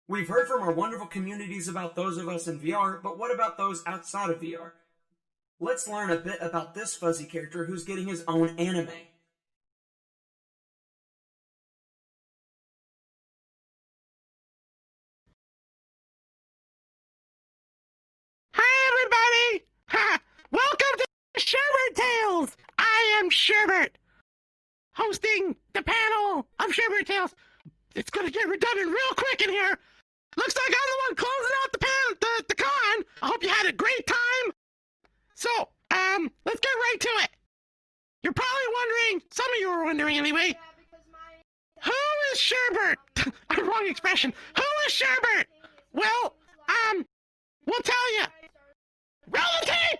We've heard from our wonderful communities about those of us in VR, but what about those outside of VR? Let's learn a bit about this fuzzy character who's getting his own anime. Hi, everybody! Ha! Welcome to Sherbert Tales! I am Sherbert, hosting the panel of Sherbert Tales. It's gonna get redundant real quick in here. Looks like I'm the one closing out the con. I hope you had a great time. So, let's get right to it. You're probably wondering, some of you are wondering anyway, who is Sherbert? Wrong expression. Who is Sherbert? Well, we'll tell you. Roll the tape!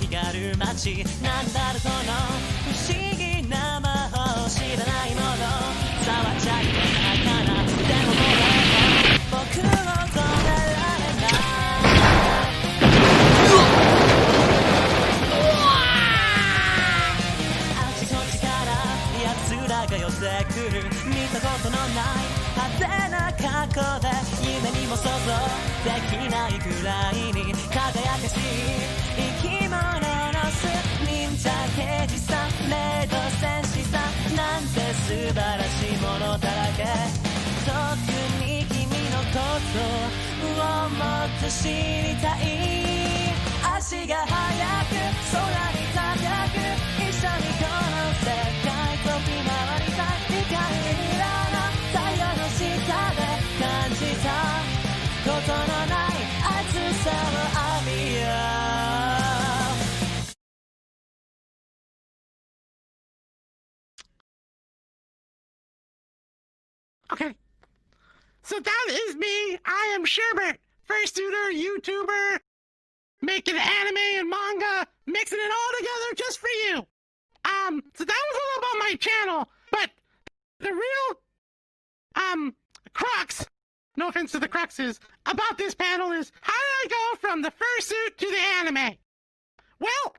光る街なんだろうこの不思議な魔法知らないもの触っちゃいけないかなでももう僕を止められないあちこちから奴らが寄せくる見たことのない派手な格好で夢にも想像できないくらいに輝かしい生き物の巣忍者刑事さんメイド戦士さんなんて素晴らしいものだらけ特に君のことをもっと知りたい足が速く空に飛び上く一緒にこの世界飛び回りたい光色の太陽の下で感じたことのない熱さを浴びようOkay, so that is me. I am Sherbert, fursuiter, YouTuber, making anime and manga, mixing it all together just for you. So that was all about my channel, but the real, crux, no offense to the cruxes, about this panel is how did I go from the fursuit to the anime? Well,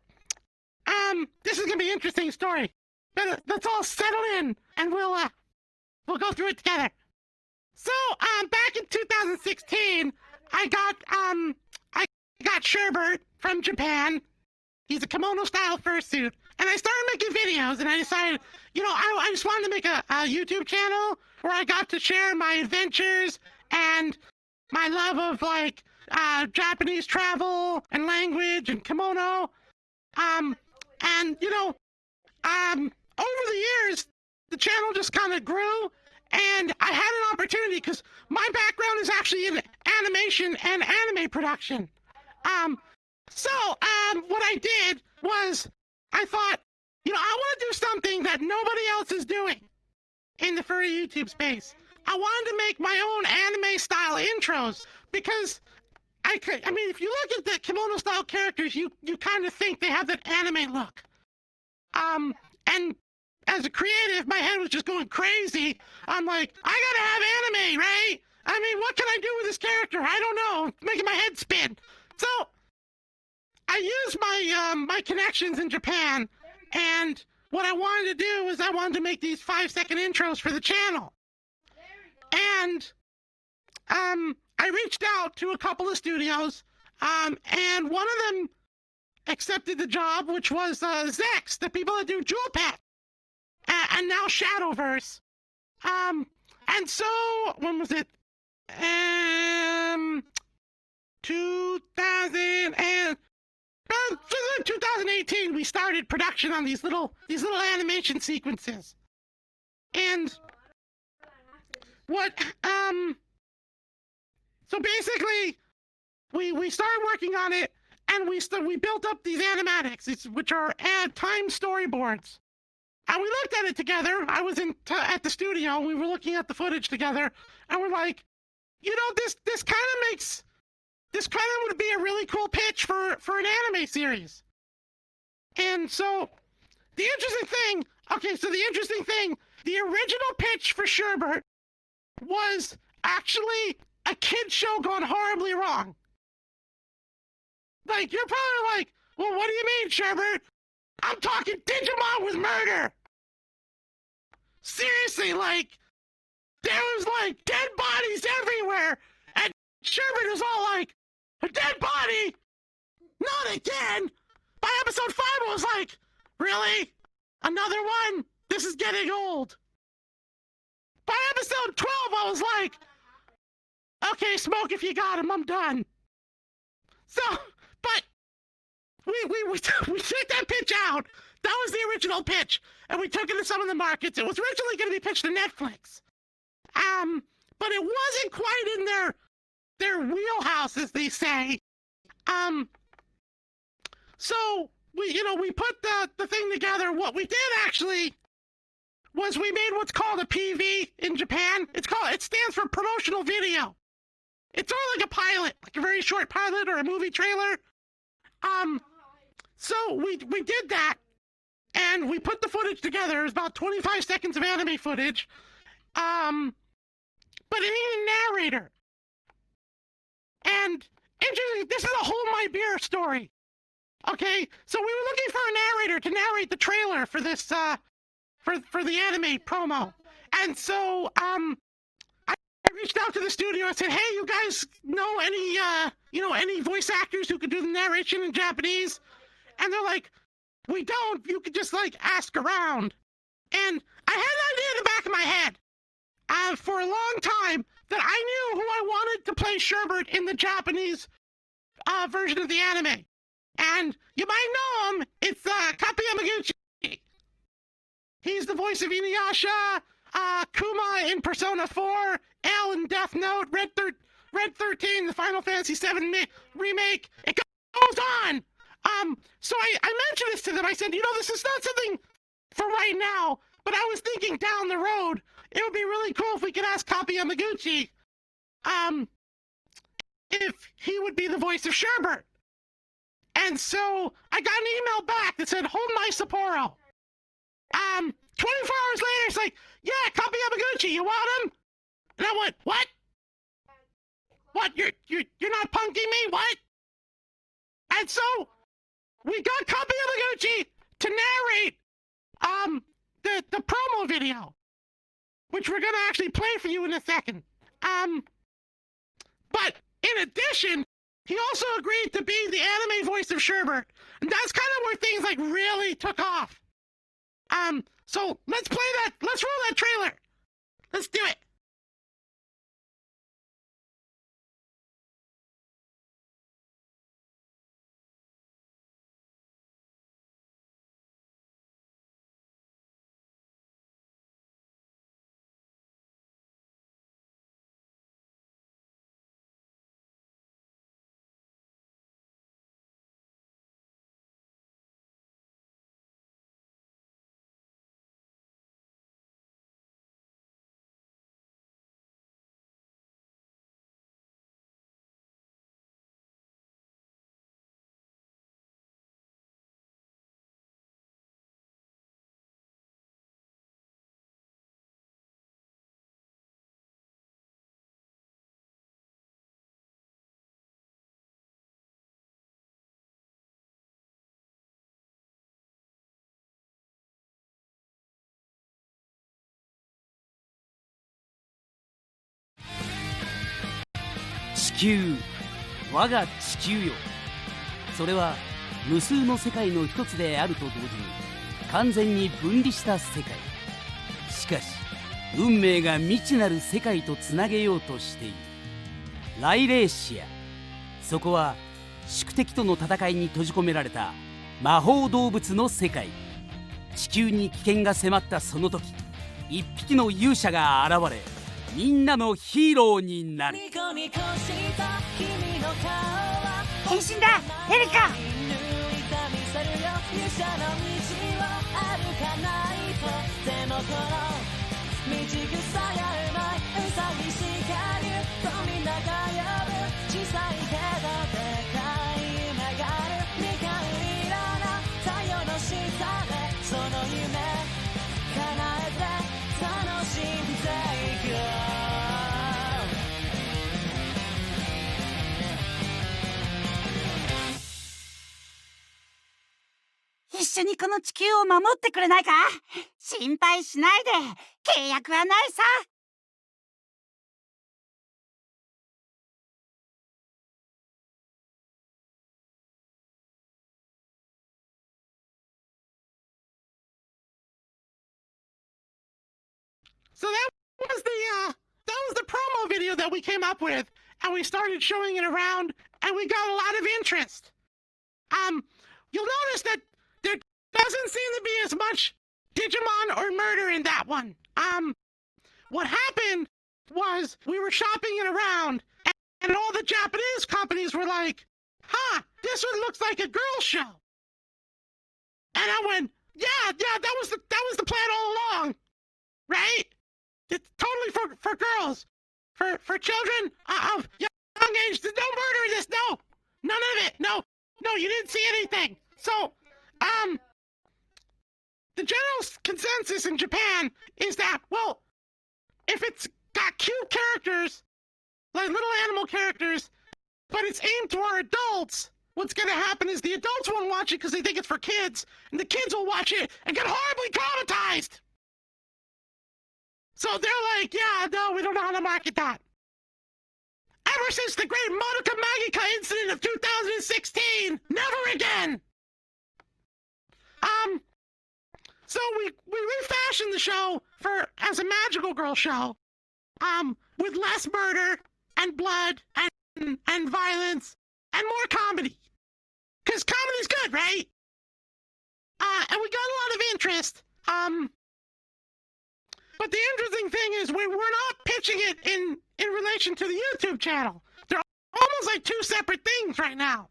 this is gonna be an interesting story. Let's all settle in and we'll go through it together. So, back in 2016, I got Sherbert from Japan. He's a kimono-style fursuit. And I started making videos, and I decided, I just wanted to make a YouTube channel where I got to share my adventures and my love of, Japanese travel and language and kimono. Over the years, the channel just kind of grew, and I had an opportunity because my background is actually in animation and anime production. What I did was I thought, I want to do something that nobody else is doing in the furry YouTube space. I wanted to make my own anime style intros because if you look at the kimono style characters, you kind of think they have that anime look. And as a creative, my head was just going crazy. I'm like, I gotta have anime, right? What can I do with this character? I don't know. It's making my head spin. So I used my connections in Japan, and what I wanted to do is I wanted to make these 5-second intros for the channel. And I reached out to a couple of studios, and one of them accepted the job, which was Zex, the people that do Jewel Pet. And now Shadowverse. And so, when was it? 2018, we started production on these little animation sequences. And so basically, we started working on it, and we built up these animatics, which are time storyboards. And we looked at it together. I was at the studio. We were looking at the footage together, and we're like, this kind of would be a really cool pitch for an anime series. And so, the interesting thing, the original pitch for Sherbert was actually a kid show gone horribly wrong. Like, you're probably like, well, what do you mean, Sherbert? I'm talking Digimon with murder! Seriously, like, there was, like, dead bodies everywhere, and Sherbert was all like, a dead body? Not again! By episode 5, I was like, really? Another one? This is getting old. By episode 12, I was like, okay, Smoke, if you got him, I'm done. So, but we took that pitch out. That was the original pitch, and we took it to some of the markets. It was originally going to be pitched to Netflix. But it wasn't quite in their wheelhouse, as they say. So we put the thing together. What we did actually was we made what's called a PV in Japan. It stands for promotional video. It's sort of like a pilot, like a very short pilot or a movie trailer. So we did that, and we put the footage together. It was about 25 seconds of anime footage. But it needed a narrator. And interesting, this is a Hold My Beer story. Okay, so we were looking for a narrator to narrate the trailer for this, for the anime promo. And so, I reached out to the studio. I said, hey, you guys know any voice actors who could do the narration in Japanese? And they're like, we don't. You could just, like, ask around. And I had an idea in the back of my head for a long time that I knew who I wanted to play Sherbert in the Japanese version of the anime. And you might know him. It's Kapi Yamaguchi. He's the voice of Inuyasha, Kuma in Persona 4, L in Death Note, Red 13, the Final Fantasy VII remake. It goes on. So I mentioned this to them. I said, this is not something for right now, but I was thinking down the road, it would be really cool if we could ask Kapi Yamaguchi, if he would be the voice of Sherbert. And so I got an email back that said, hold my Sapporo. 24 hours later, it's like, yeah, Kapi Yamaguchi, you want him? And I went, what? What, you're not punking me? What? And so we got Kapi Yamaguchi to narrate the promo video, which we're gonna actually play for you in a second. But in addition, he also agreed to be the anime voice of Sherbert, and that's kind of where things like really took off. So let's play that. Let's roll that trailer. Let's do it. 地球、我が地球よ。それは無数の世界の一つであると同時に完全に分離した世界。しかし運命が未知なる世界とつなげようとしている。ライレーシア、そこは宿敵との戦いに閉じ込められた魔法動物の世界。地球に危険が迫ったその時、一匹の勇者が現れ、みんなのヒーローになる。変身だ、エリカ。歩かないとでもこの道草やうまいうさぎしかりとみんなが呼ぶ小さいけどでかい夢があるみかん色の太陽の下でその夢叶えて楽しんでいく一緒にこの地球を守ってくれないか？心配しないで、契約はないさ。So that was the promo video that we came up with, and we started showing it around, and we got a lot of interest. You'll notice that there doesn't seem to be as much Digimon or murder in that one. What happened was we were shopping it around, and all the Japanese companies were like, "Huh, this one looks like a girl show." And I went, "Yeah, that was the plan all along, right? It's totally for girls, for children of young age. There's no murder in this. No, none of it. No, you didn't see anything." So, the general consensus in Japan is that, well, if it's got cute characters, like little animal characters, but it's aimed toward adults, what's going to happen is the adults won't watch it because they think it's for kids, and the kids will watch it and get horribly traumatized. So they're like, yeah, no, we don't know how to market that. Ever since the great Monica Magica incident of 2016, never again. So we refashioned the show as a magical girl show, with less murder and blood and violence and more comedy. Cause comedy's good, right? And we got a lot of interest. But the interesting thing is we're not pitching it in relation to the YouTube channel. They're almost like two separate things right now.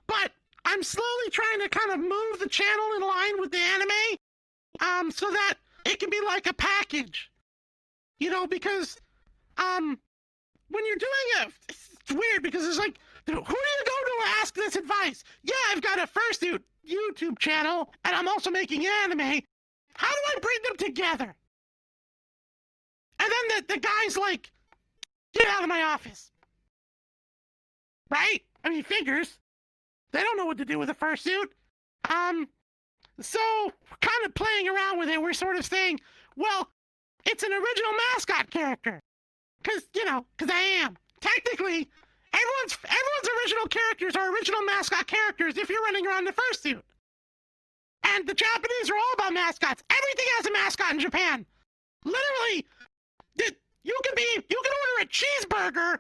But I'm slowly trying to kind of move the channel in line with the anime, so that it can be like a package. You know, because when you're doing it, it's weird because it's like, who do you go to ask this advice? Yeah, I've got a Fursuit YouTube channel, and I'm also making anime. How do I bring them together? And then the guy's like, get out of my office. Right? I mean, figures. They don't know what to do with a fursuit. So, kind of playing around with it, we're sort of saying, well, it's an original mascot character. Because I am. Technically, everyone's original characters are original mascot characters if you're running around the fursuit. And the Japanese are all about mascots. Everything has a mascot in Japan. Literally, you can order a cheeseburger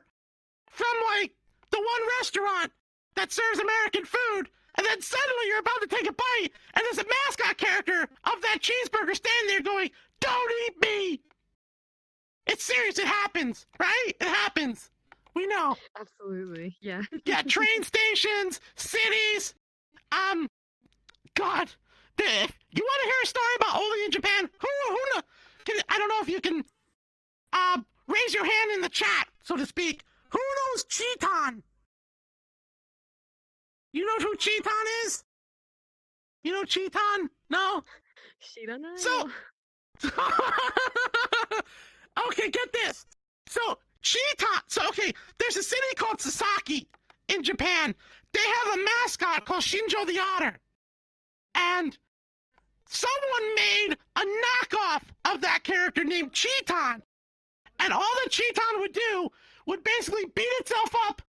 from like the one restaurant that serves American food, and then suddenly you're about to take a bite, and there's a mascot character of that cheeseburger standing there going, "Don't eat me." It's serious. It happens, right? It happens. We know. Absolutely, yeah. Yeah, train stations, cities. God. You want to hear a story about Oli in Japan? I don't know if you can raise your hand in the chat, so to speak. Who knows Cheeton? You know who Cheeton is? You know Cheeton? No? Shiranai. So, okay, get this. So, Cheeton, there's a city called Sasaki in Japan. They have a mascot called Shinjo the Otter. And someone made a knockoff of that character named Cheeton. And all that Cheeton would do would basically beat itself up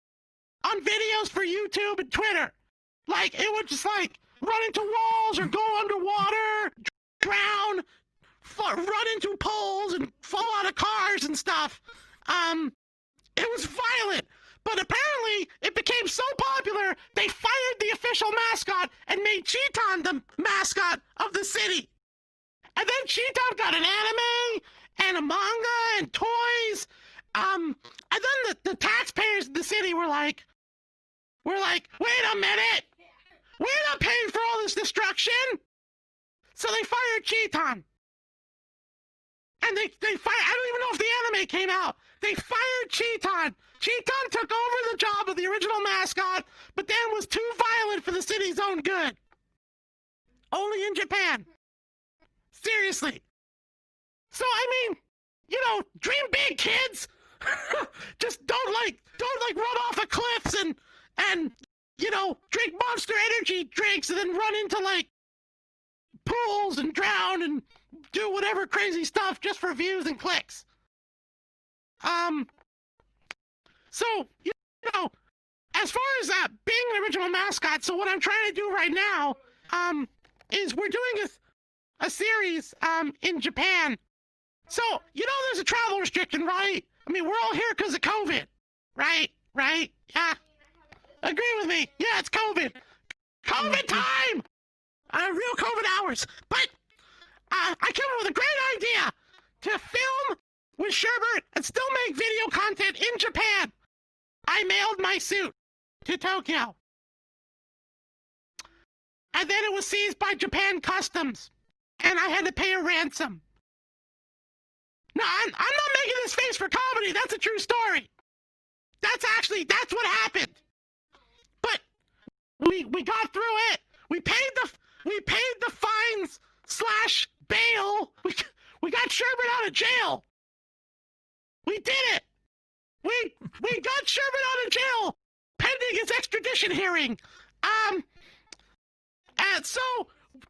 on videos for YouTube and Twitter. Like, it would just, like, run into walls or go underwater, drown, run into poles and fall out of cars and stuff. It was violent. But apparently, it became so popular, they fired the official mascot and made Cheeton the mascot of the city. And then Cheeton got an anime and a manga and toys. And then the taxpayers in the city were like, wait a minute. We're not paying for all this destruction. So they fired Cheeton. And they fired, I don't even know if the anime came out. They fired Cheeton. Cheeton took over the job of the original mascot, but then was too violent for the city's own good. Only in Japan. Seriously. So, I mean, you know, dream big, kids. Just don't run off of cliffs and, you know, drink Monster Energy drinks and then run into, like, pools and drown and do whatever crazy stuff just for views and clicks. So, you know, as far as being an original mascot, so what I'm trying to do right now, is we're doing a series, in Japan. So, you know there's a travel restriction, right? I mean, we're all here because of COVID, right? Right? Yeah. Agree with me. Yeah, it's COVID. COVID time! Real COVID hours. But, I came up with a great idea to film with Sherbert and still make video content in Japan. I mailed my suit to Tokyo. And then it was seized by Japan Customs. And I had to pay a ransom. No, I'm not making this face for comedy. That's a true story. That's what happened. But we got through it. We paid the fines / bail. We got Sherbert out of jail. We did it. We got Sherbert out of jail pending his extradition hearing. And so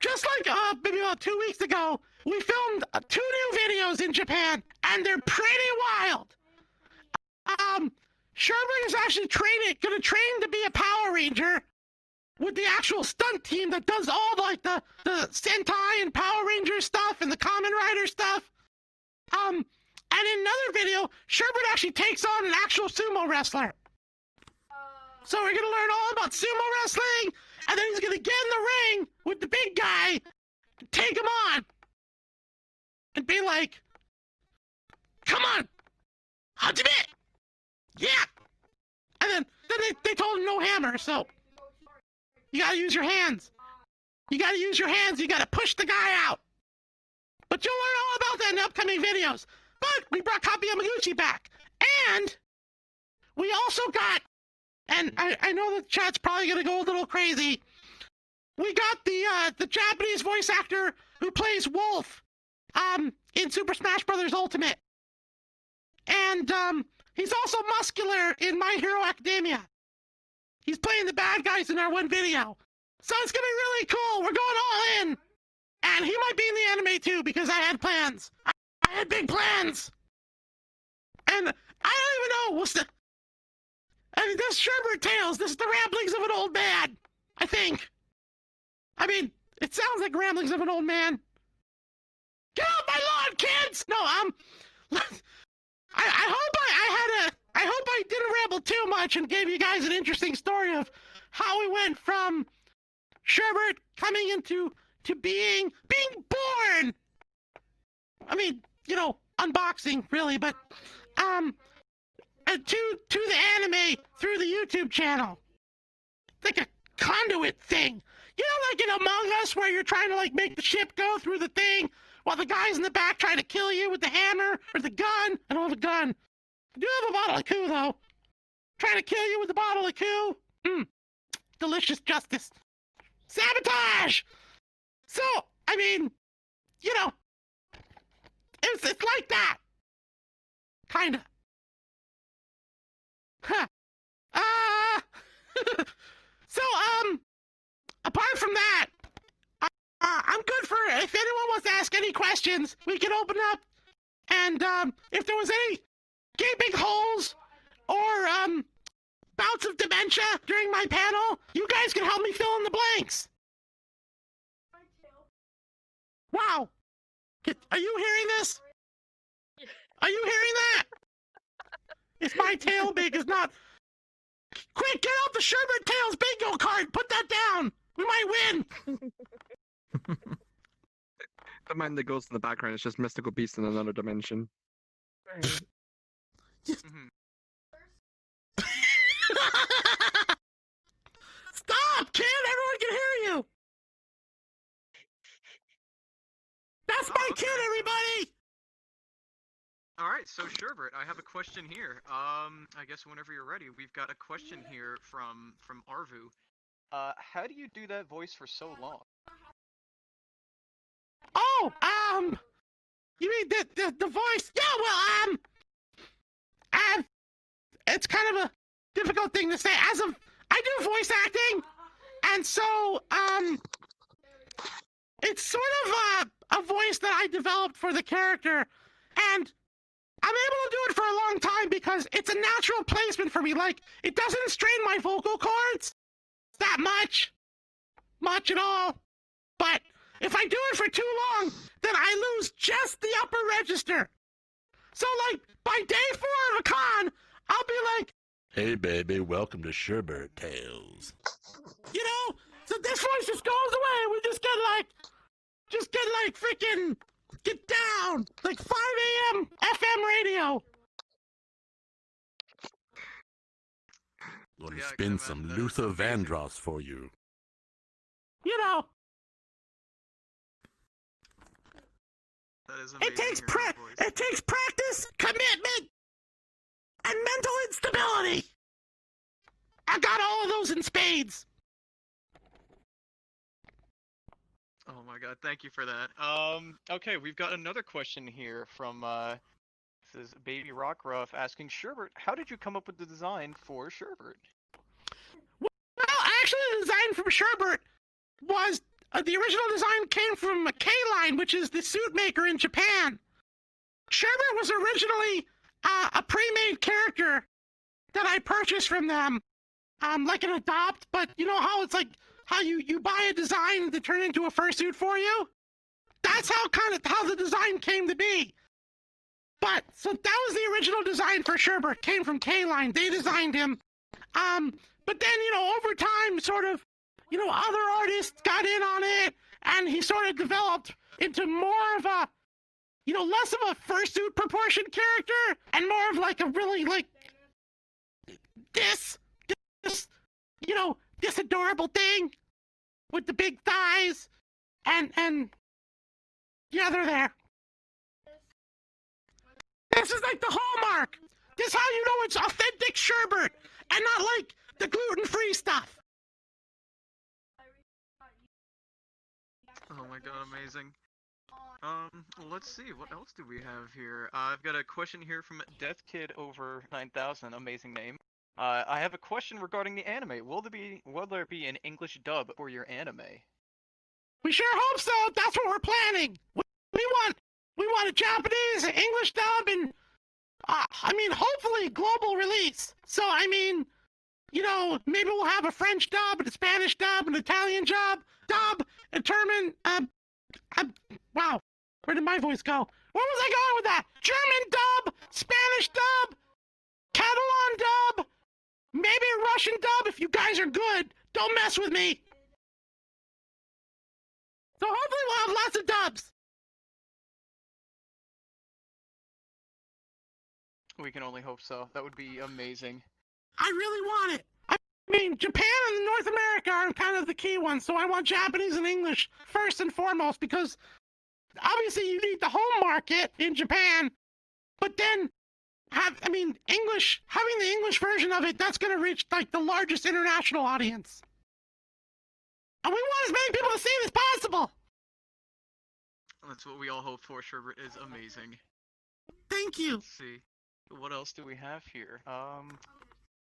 just like maybe about 2 weeks ago, we filmed 2 new videos in Japan, and they're pretty wild. Sherbert is actually gonna train to be a Power Ranger with the actual stunt team that does all the Sentai and Power Ranger stuff and the Kamen Rider stuff. And in another video, Sherbert actually takes on an actual sumo wrestler. So we're gonna learn all about sumo wrestling, and then he's gonna get in the ring with the big guy, take him on, and be like, "Come on, Hajime!" Yeah. And then they told him no hammer, so you gotta use your hands. You gotta push the guy out. But you'll learn all about that in upcoming videos. But we brought Kabi Yamaguchi back. And we also got, and I know the chat's probably gonna go a little crazy, we got the Japanese voice actor who plays Wolf in Super Smash Bros. Ultimate. And he's also muscular in My Hero Academia. He's playing the bad guys in our one video. So it's gonna be really cool. We're going all in. And he might be in the anime too, because I had plans. I had big plans. And I don't even know this Sherbert Tales. This is the ramblings of an old man, I think. I mean, it sounds like ramblings of an old man. Get off my lawn, kids! No, I hope I didn't ramble too much and gave you guys an interesting story of how we went from Sherbert coming into being born. I mean, you know, unboxing really, but and to the anime through the YouTube channel. Like a conduit thing. You know, like in Among Us where you're trying to like make the ship go through the thing while the guy's in the back trying to kill you with the hammer or the gun. I don't have a gun. I do have a bottle of Coup though. Trying to kill you with a bottle of Coup. Delicious justice. Sabotage! So, I mean, you know, it's like that. Kinda. Huh. So, apart from that, I'm good for, if anyone wants to ask any questions, we can open up, and, if there was any gaping holes, or, bouts of dementia during my panel, you guys can help me fill in the blanks. Wow. Are you hearing this? Are you hearing that? Is my tail big? Is not. Quick, get out the Sherbert Tails bingo card. Put that down. We might win. The man that goes in the background is just mystical beast in another dimension. Stop, kid. Everyone can hear you. That's my kid, everybody! Alright, so Sherbert, I have a question here. I guess whenever you're ready, we've got a question here from Arvu. How do you do that voice for so long? Oh, you mean the voice? Yeah, well, it's kind of a difficult thing to say. I do voice acting, and so, it's sort of a voice that I developed for the character, and I'm able to do it for a long time because it's a natural placement for me. Like, it doesn't strain my vocal cords that much at all. But if I do it for too long, then I lose just the upper register. So, like, by day 4 of a con, I'll be like, "Hey, baby, welcome to Sherbert Tales." you know, so this voice just goes away. We just get like freaking get down, like 5 a.m. FM radio. Gonna Yeah, I can spin imagine some that. Luther Amazing. Vandross for you. You know, That is amazing. it takes hearing your voice. it takes practice, commitment, and mental instability. I got all of those in spades. Oh my god, thank you for that. Okay, we've got another question here from, this is Baby Rockruff asking, Sherbert, how did you come up with the design for Sherbert? Well, actually, the design from Sherbert was the original design came from K-Line, which is the suit maker in Japan. Sherbert was originally a pre-made character that I purchased from them, like an adopt. But you know how it's like how you buy a design to turn into a fursuit for you? That's how the design came to be. But so that was the original design for Sherbert. Came from K-Line. They designed him. But then over time, sort of, other artists got in on it, and he sort of developed into more of a, less of a fursuit proportion character, and more of like a really like this adorable thing with the big thighs, and yeah, they're there. This is like the hallmark. This is how you know it's authentic Sherbert, and not like the gluten-free stuff. Oh my god, amazing. Let's see, what else do we have here? I've got a question here from Death Kid over 9000, amazing name. I have a question regarding the anime. Will there be an English dub for your anime? We sure hope so. That's what we're planning. We want a Japanese, an English dub, and hopefully global release. So maybe we'll have a French dub, and a Spanish dub, an Italian dub, a German. Wow, where did my voice go? Where was I going with that? German dub, Spanish dub, Catalan dub, maybe a Russian dub. If you guys are good, don't mess with me. So hopefully we'll have lots of dubs. We can only hope so. That would be amazing. I really want it. Japan and North America are kind of the key ones, so I want Japanese and English first and foremost, because obviously you need the home market in Japan, but then having the English version of it, that's going to reach like the largest international audience. And we want as many people to see it as possible. That's what we all hope for. Sherbert is amazing. Thank you. Let's see. What else do we have here?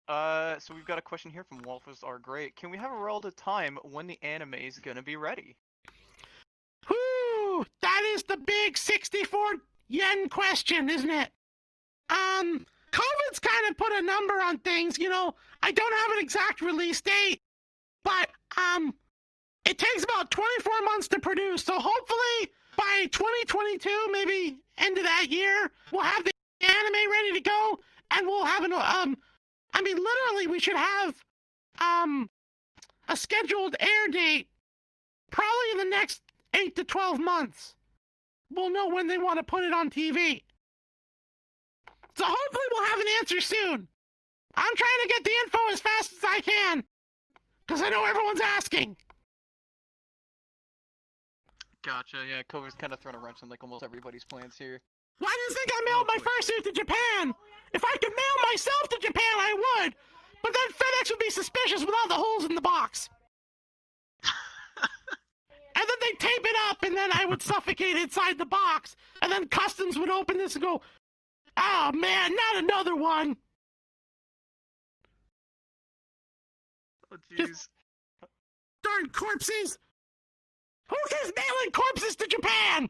So we've got a question here from Wolfers Are Great. Can we have a relative time when the anime is gonna be ready? Whoo! That is the big 64 yen question, isn't it? COVID's kind of put a number on things, I don't have an exact release date, but, it takes about 24 months to produce, so hopefully by 2022, maybe end of that year, we'll have the anime ready to go, and we'll have literally we should have, a scheduled air date probably in the next 8 to 12 months. We'll know when they want to put it on TV. So hopefully we'll have an answer soon. I'm trying to get the info as fast as I can, because I know everyone's asking. Gotcha. Yeah, COVID's kind of thrown a wrench in like almost everybody's plans here. Why do you think I mailed my fursuit to Japan? If I could mail myself to Japan, I would. But then FedEx would be suspicious with all the holes in the box. And then they'd tape it up, and then I would suffocate inside the box. And then customs would open this and go, "Oh man, not another one." Oh jeez. Darn corpses! Who keeps mailing corpses to Japan?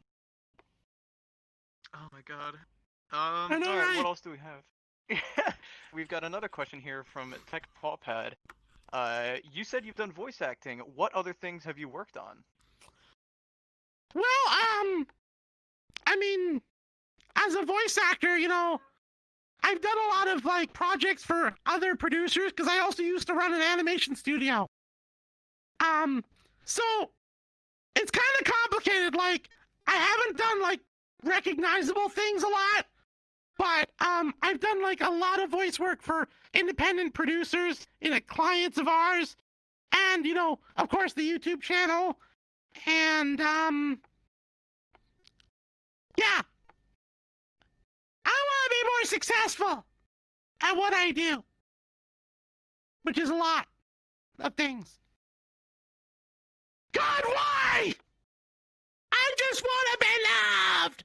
Oh my god. I know, Alright, right? what else do we have? We've got another question here from Tech Pawpad. You said you've done voice acting. What other things have you worked on? Well, I mean, as a voice actor, you know, I've done a lot of, like, projects for other producers, because I also used to run an animation studio. So, it's kind of complicated, like, I haven't done, like, recognizable things a lot, but, I've done, like, a lot of voice work for independent producers, clients of ours, and, you know, of course, the YouTube channel, and, yeah. I want to be more successful at what I do, which is a lot of things. God, why? I just want to be loved.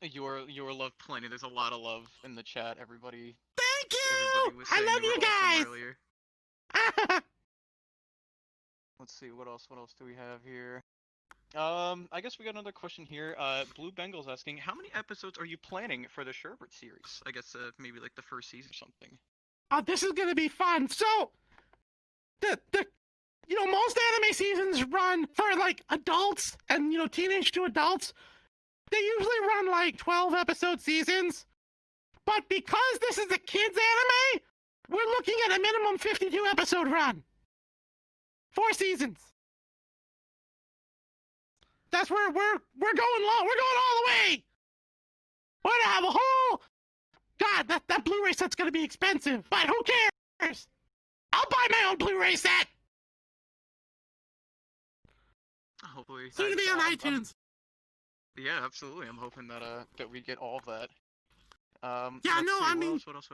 You're loved plenty. There's a lot of love in the chat. Everybody. Thank Everybody you. was I saying love you you were awesome guys. earlier. Let's see, what else do we have here? I guess we got another question here. Blue Bengal's asking, how many episodes are you planning for the Sherbert series? I guess maybe like the first season or something. Oh, this is gonna be fun. So, you know, most anime seasons run for like adults and, you know, teenage to adults. They usually run like 12-episode seasons. But because this is a kids anime, we're looking at a minimum 52-episode run. 4 seasons. That's where we're going low. We're going all the way. We're gonna have a whole. God, that Blu-ray set's gonna be expensive, but who cares? I'll buy my own Blu-ray set. Hopefully. Soon to be on iTunes. Yeah, absolutely. I'm hoping that that we get all of that. Yeah, let's no, see, I mean, what else?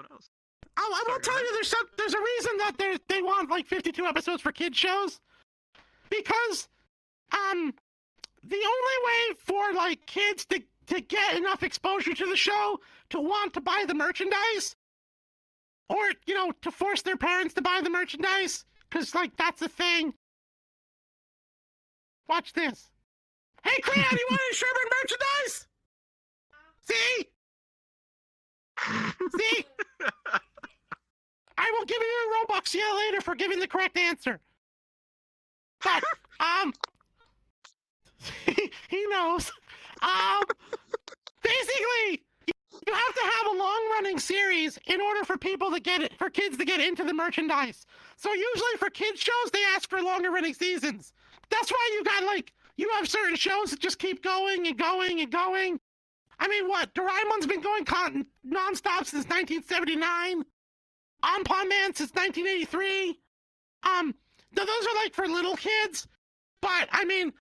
I will tell you, there's a reason that they want like 52 episodes for kids shows, because the only way for like kids to get enough exposure to the show to want to buy the merchandise, or, you know, to force their parents to buy the merchandise, because like that's the thing. Watch this. Hey, Crayon, you want any Sherbert merchandise? See? See? I will give you a Robux later for giving the correct answer. But, he knows. Basically, you have to have a long-running series in order for kids to get into the merchandise. So usually for kids shows, they ask for longer-running seasons. That's why you have certain shows that just keep going and going and going. I mean, what? Doraemon's been going non-stop since 1979. Anpan Man since 1983. Those are like for little kids. But, I mean,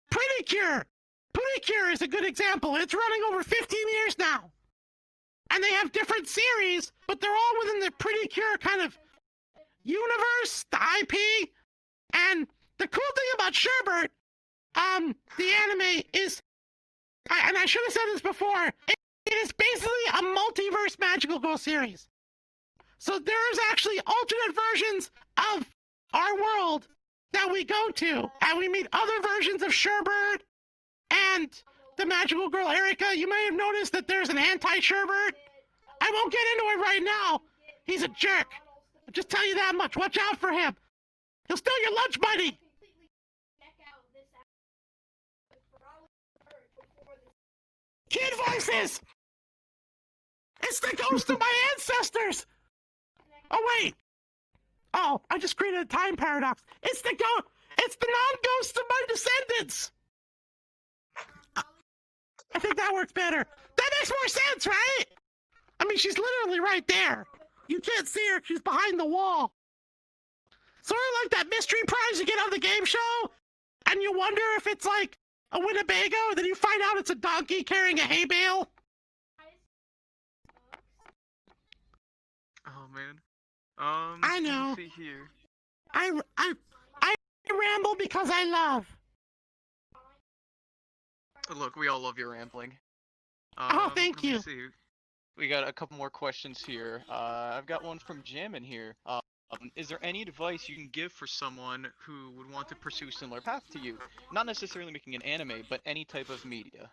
Pretty Cure. Pretty Cure is a good example. It's running over 15 years now. And they have different series, but they're all within the Pretty Cure kind of universe, the IP. And the cool thing about Sherbert, the anime is, and I should have said this before, it is basically a multiverse magical girl series. So there's actually alternate versions of our world that we go to, and we meet other versions of Sherbert and the magical girl Erika. You may have noticed that there's an anti-Sherbert. I won't get into it right now. He's a jerk. I'll just tell you that much. Watch out for him. He'll steal your lunch money. Kid voices! It's the ghost of my ancestors! Oh, wait! Oh, I just created a time paradox. It's the non-ghost of my descendants! I think that works better. That makes more sense, right? I mean, she's literally right there. You can't see her. She's behind the wall. Sort of like that mystery prize you get on the game show, and you wonder if it's like a Winnebago, and then you find out it's a donkey carrying a hay bale. Oh man. I know. Let's see here. I ramble because I love. Look, we all love your rambling. Oh, thank let me you. See. We got a couple more questions here. I've got one from Jim in here. Is there any advice you can give for someone who would want to pursue a similar path to you? Not necessarily making an anime, but any type of media.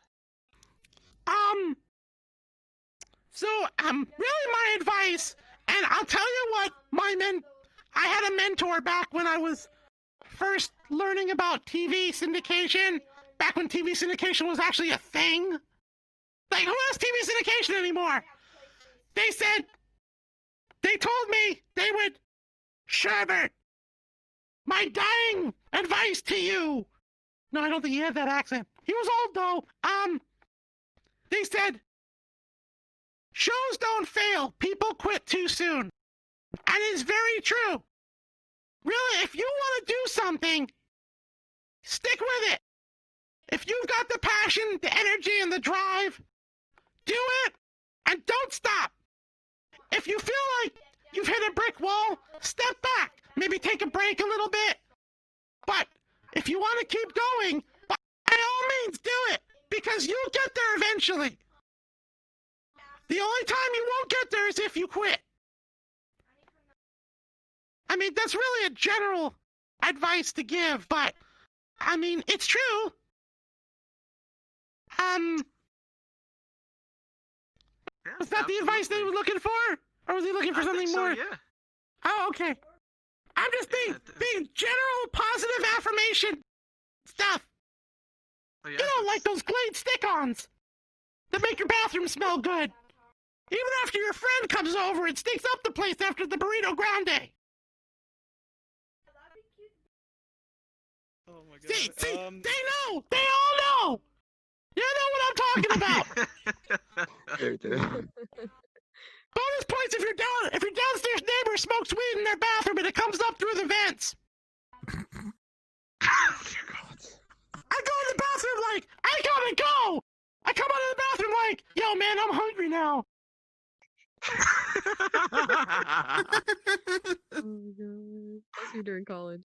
Really my advice, and I'll tell you what, I had a mentor back when I was first learning about TV syndication, back when TV syndication was actually a thing. Like, who has TV syndication anymore? They told me they would, Sherbert, my dying advice to you. No, I don't think he had that accent. He was old though. They said, shows don't fail, people quit too soon. And it's very true. Really, if you want to do something, stick with it. If you've got the passion, the energy, and the drive, do it, and don't stop. If you feel like you've hit a brick wall, step back. Maybe take a break a little bit. But if you want to keep going, by all means, do it, because you'll get there eventually. The only time you won't get there is if you quit. I mean, that's really a general advice to give, but, I mean, it's true. Yeah, Was that the advice they were looking for? Or was he looking for something more? Yeah. Oh, okay. I'm just being general positive affirmation stuff. Oh, yeah, You know, like those Glade stick-ons that make your bathroom smell good. Even after your friend comes over and stinks up the place after the burrito grande. Oh my god. See, they know! They all know! You know what I'm talking about! There, dude. Bonus points if your downstairs neighbor smokes weed in their bathroom and it comes up through the vents. I go in the bathroom like, I gotta go! I come out of the bathroom like, yo man, I'm hungry now. Oh my god. How's you during college?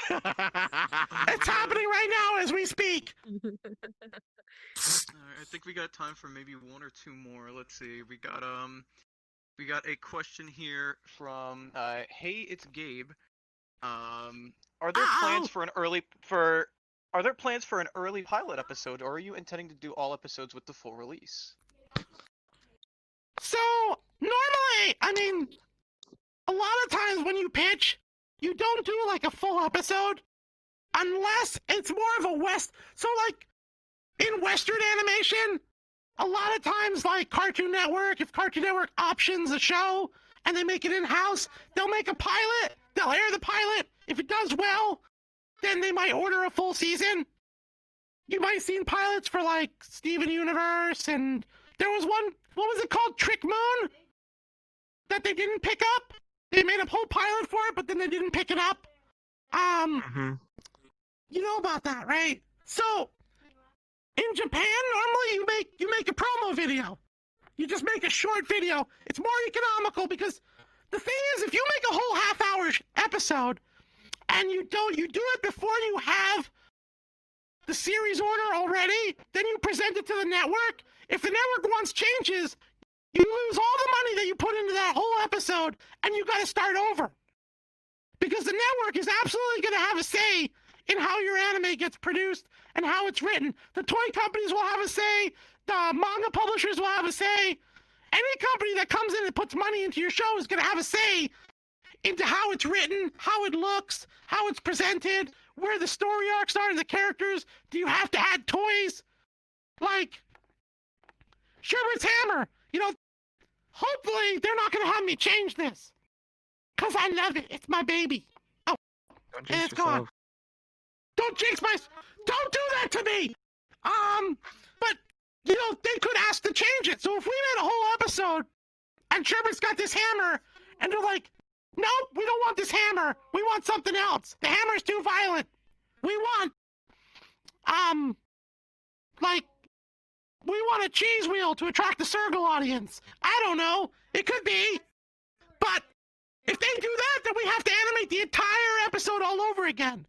It's happening right now as we speak. Alright, I think we got time for maybe one or two more. Let's see. We got a question here from Hey, it's Gabe. Are there plans for an early pilot episode, or are you intending to do all episodes with the full release? So, normally, I mean, a lot of times when you pitch, you don't do like a full episode unless it's more of a so like in Western animation, a lot of times like Cartoon Network, if Cartoon Network options a show and they make it in-house, they'll make a pilot, they'll air the pilot. If it does well, then they might order a full season. You might have seen pilots for like Steven Universe, and there was one, what was it called, Trick Moon? That they didn't pick up. They made a whole pilot for it, but then they didn't pick it up. You know about that, right? So, in Japan, normally you make a promo video. You just make a short video. It's more economical because the thing is, if you make a whole half-hour episode and you do it before you have the series order already, then you present it to the network. If the network wants changes, you lose all the money that you put into that whole episode, and you got to start over. Because the network is absolutely going to have a say in how your anime gets produced and how it's written. The toy companies will have a say. The manga publishers will have a say. Any company that comes in and puts money into your show is going to have a say into how it's written, how it looks, how it's presented, where the story arcs are and the characters. Do you have to add toys? Like Sherbert's hammer. You know, hopefully they're not going to have me change this. Because I love it. It's my baby. Oh, and it's gone. Don't jinx don't do that to me! But, you know, they could ask to change it. So if we made a whole episode, and Sherbert's got this hammer, and they're like, Nope, we don't want this hammer. We want something else. The hammer's too violent. We want, we want a cheese wheel to attract the circle audience. I don't know. It could be. But if they do that, then we have to animate the entire episode all over again.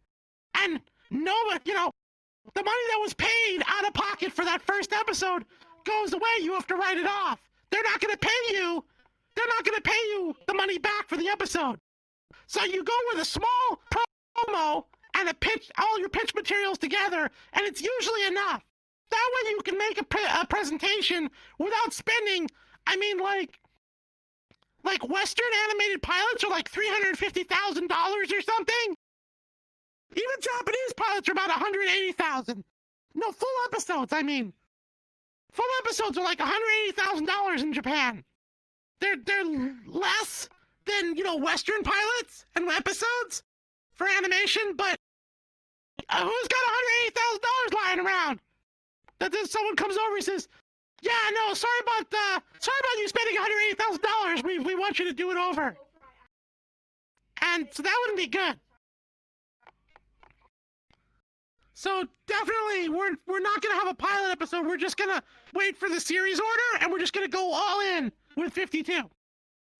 And no, the money that was paid out of pocket for that first episode goes away. You have to write it off. They're not going to pay you. They're not going to pay you the money back for the episode. So you go with a small promo and all your pitch materials together, and it's usually enough. That way you can make a presentation without spending, like Western animated pilots are like $350,000 or something. Even Japanese pilots are about $180,000. No, full episodes, Full episodes are like $180,000 in Japan. They're less than, Western pilots and episodes for animation, but who's got $180,000 lying around? That then someone comes over and says, "Yeah, no, sorry about you spending $180,000. We want you to do it over." And so that wouldn't be good. So definitely, we're not gonna have a pilot episode. We're just gonna wait for the series order, and we're just gonna go all in with 52.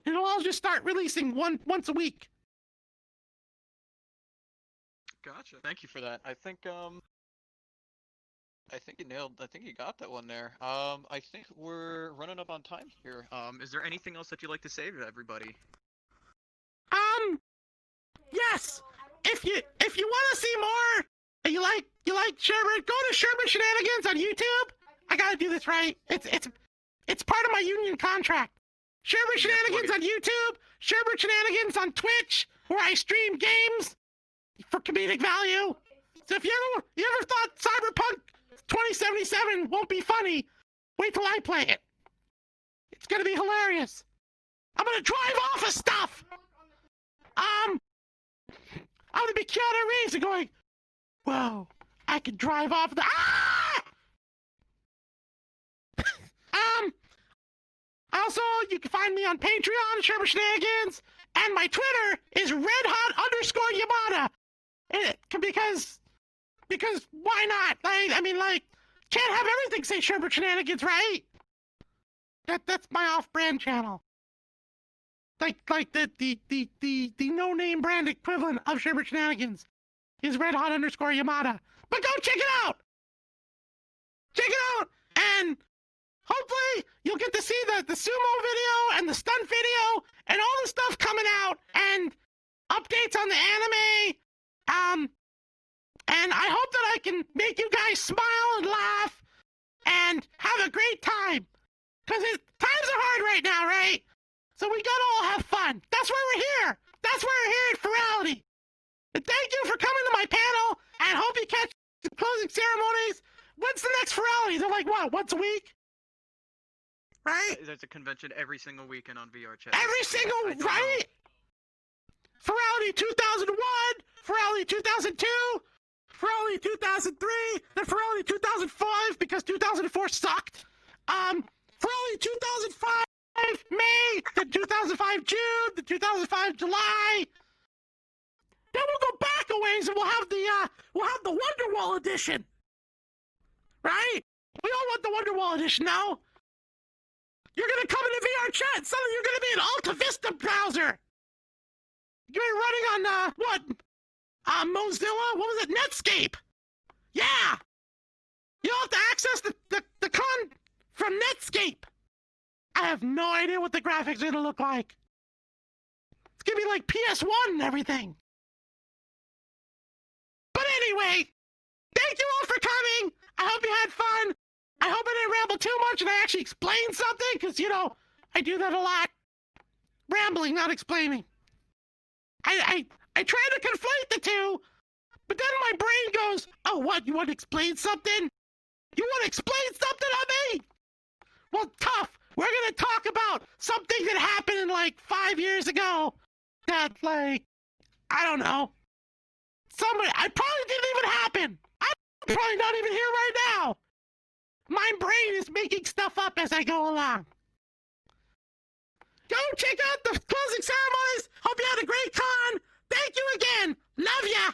It'll all just start releasing once a week. Gotcha. Thank you for that. I think you got that one there. I think we're running up on time here. Is there anything else that you'd like to say to everybody? Yes. If you want to see more, and you like Sherbert, go to Sherbert Shenanigans on YouTube. I gotta do this right. It's part of my union contract. Sherbert Shenanigans on YouTube. Sherbert Shenanigans on Twitch, where I stream games for comedic value. So if you ever thought Cyberpunk 2077 won't be funny, wait till I play it. It's gonna be hilarious. I'm gonna drive off of stuff. I'm gonna be Keanu Reeves and going, "Whoa, I can drive off the Also, you can find me on Patreon, Sherbert Shenanigans, and my Twitter is redhot_Yamada. Because why not? Can't have everything say Sherbert Shenanigans, right? That's my off-brand channel. Like the no-name brand equivalent of Sherbert Shenanigans is redhot_Yamada. But go check it out! Check it out! And hopefully you'll get to see the sumo video and the stunt video and all the stuff coming out and updates on the anime. And I hope that I can make you guys smile and laugh and have a great time. Because times are hard right now, right? So we gotta all have fun. That's why we're here. That's why we're here at Furality. And thank you for coming to my panel, and hope you catch the closing ceremonies. When's the next Furality? They're like, what, once a week? Right? There's a convention every single weekend on VR chat. Every single, right? Furality 2001, Furality 2002, Furality 2003, then Furality 2005 because 2004 sucked. Furality 2005 May, then 2005 June, then 2005 July. Then we'll go back a ways and we'll have the Wonderwall edition. Right? We all want the Wonderwall edition now. You're gonna come into VR chat. Suddenly you're gonna be an Alta Vista browser. You're running on what? Mozilla? What was it? Netscape. Yeah. You'll have to access the con from Netscape. I have no idea what the graphics are gonna look like. It's gonna be like PS1 and everything. But anyway, thank you all for coming. I hope you had fun. I hope I didn't ramble too much and I actually explained something, because, I do that a lot. Rambling, not explaining. I try to conflate the two, but then my brain goes, "Oh, what, you want to explain something? You want to explain something on me? Well, tough. We're going to talk about something that happened in 5 years ago that, I don't know. I probably didn't even happen. I'm probably not even here right now. My brain is making stuff up as I go along. Go check out the closing ceremonies. Hope you had a great con. Thank you again. Love ya.